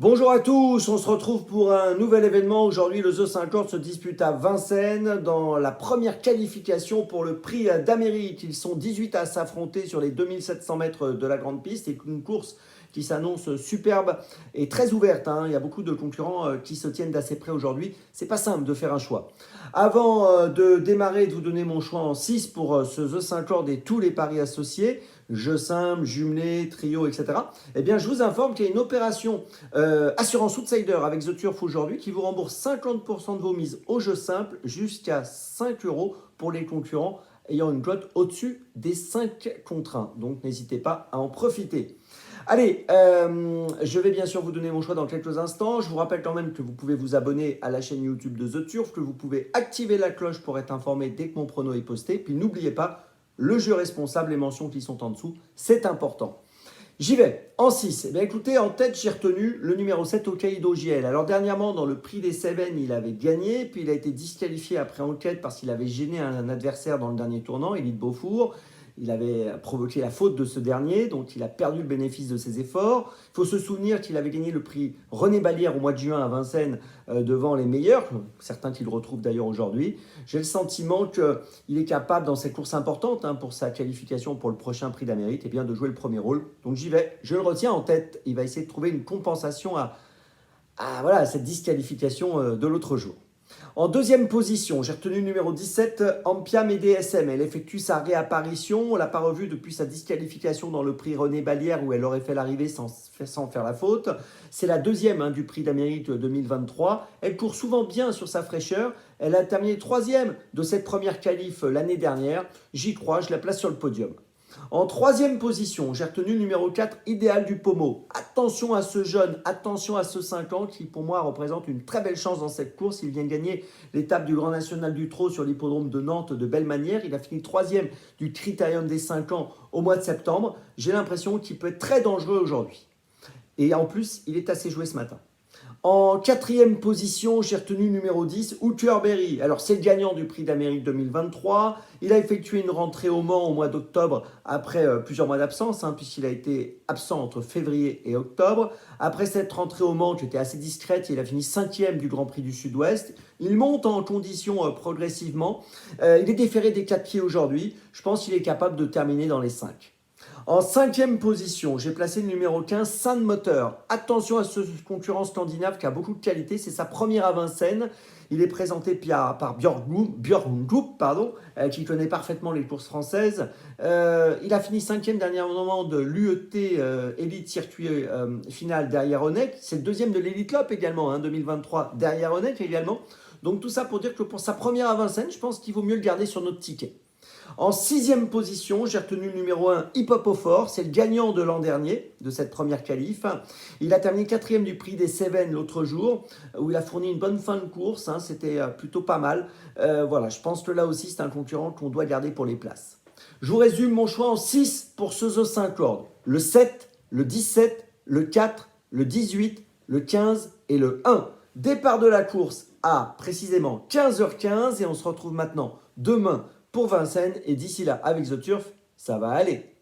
Bonjour à tous, on se retrouve pour un nouvel événement. Aujourd'hui, le The 50 se dispute à Vincennes dans la première qualification pour le prix d'Amérique. Ils sont 18 à s'affronter sur les 2700 mètres de la grande piste et une course qui s'annonce superbe et très ouverte. Il y a beaucoup de concurrents qui se tiennent d'assez près aujourd'hui. C'est pas simple de faire un choix. Avant de démarrer et de vous donner mon choix en 6 pour ce The 50 et tous les paris associés, jeux simples, jumelés, trio, etc. Eh bien, je vous informe qu'il y a une opération assurance outsider avec The Turf aujourd'hui qui vous rembourse 50% de vos mises au jeu simple jusqu'à 5 euros pour les concurrents ayant une cote au-dessus des 5 contre 1. Donc n'hésitez pas à en profiter. Allez, je vais bien sûr vous donner mon choix dans quelques instants. Je vous rappelle quand même que vous pouvez vous abonner à la chaîne YouTube de The Turf, que vous pouvez activer la cloche pour être informé dès que mon prono est posté. Puis n'oubliez pas, le jeu responsable, les mentions qui sont en dessous, c'est important. J'y vais. En 6, eh bien écoutez, en tête, j'ai retenu le numéro 7 Hokkaido JL. Alors dernièrement, dans le prix des Cévennes, il avait gagné, puis il a été disqualifié après enquête parce qu'il avait gêné un adversaire dans le dernier tournant, Élite Beaufour. Il avait provoqué la faute de ce dernier, donc il a perdu le bénéfice de ses efforts. Il faut se souvenir qu'il avait gagné le prix René Balière au mois de juin à Vincennes devant les meilleurs, certains qui le retrouvent d'ailleurs aujourd'hui. J'ai le sentiment qu'il est capable, dans cette course importante pour sa qualification pour le prochain prix d'Amérique, eh bien, de jouer le premier rôle. Donc j'y vais, je le retiens en tête. Il va essayer de trouver une compensation à cette disqualification de l'autre jour. En deuxième position, j'ai retenu le numéro 17, Ampiam et DSM. Elle effectue sa réapparition. On ne l'a pas revue depuis sa disqualification dans le prix René Balière où elle aurait fait l'arrivée sans faire la faute. C'est la deuxième du prix d'Amérique 2023. Elle court souvent bien sur sa fraîcheur. Elle a terminé troisième de cette première qualif l'année dernière. J'y crois, je la place sur le podium. En troisième position, j'ai retenu le numéro 4, Idéal du Pommeau. Attention à ce jeune, attention à ce 5 ans qui pour moi représente une très belle chance dans cette course. Il vient de gagner l'étape du Grand National du Trot sur l'hippodrome de Nantes de belle manière. Il a fini troisième du Critérium des 5 ans au mois de septembre. J'ai l'impression qu'il peut être très dangereux aujourd'hui. Et en plus, il est assez joué ce matin. En quatrième position, j'ai retenu le numéro 10, Hooker Berry. Alors, c'est le gagnant du prix d'Amérique 2023. Il a effectué une rentrée au Mans au mois d'octobre après plusieurs mois d'absence, puisqu'il a été absent entre février et octobre. Après cette rentrée au Mans qui était assez discrète, il a fini 5e du Grand Prix du Sud-Ouest. Il monte en condition progressivement. Il est déféré des 4 pieds aujourd'hui. Je pense qu'il est capable de terminer dans les 5. En cinquième position, j'ai placé le numéro 15, Sand Moteur. Attention à ce concurrent scandinave qui a beaucoup de qualité. C'est sa première à Vincennes. Il est présenté par Björn Goop, qui connaît parfaitement les courses françaises. Il a fini 5e dernièrement de l'UET Elite Circuit Final derrière Honeck. C'est le deuxième de l'Elite Lop également, 2023, derrière Honeck également. Donc tout ça pour dire que pour sa première à Vincennes, je pense qu'il vaut mieux le garder sur notre ticket. En sixième position, j'ai retenu le numéro 1, Hip Hop au Fort. C'est le gagnant de l'an dernier, de cette première qualif. Il a terminé 4e du prix des Cévennes l'autre jour, où il a fourni une bonne fin de course. C'était plutôt pas mal. Je pense que là aussi, c'est un concurrent qu'on doit garder pour les places. Je vous résume mon choix en 6 pour ce The 50. Le 7, le 17, le 4, le 18, le 15 et le 1. Départ de la course à précisément 15h15 et on se retrouve maintenant demain pour Vincennes. Et d'ici là, avec The Turf, ça va aller.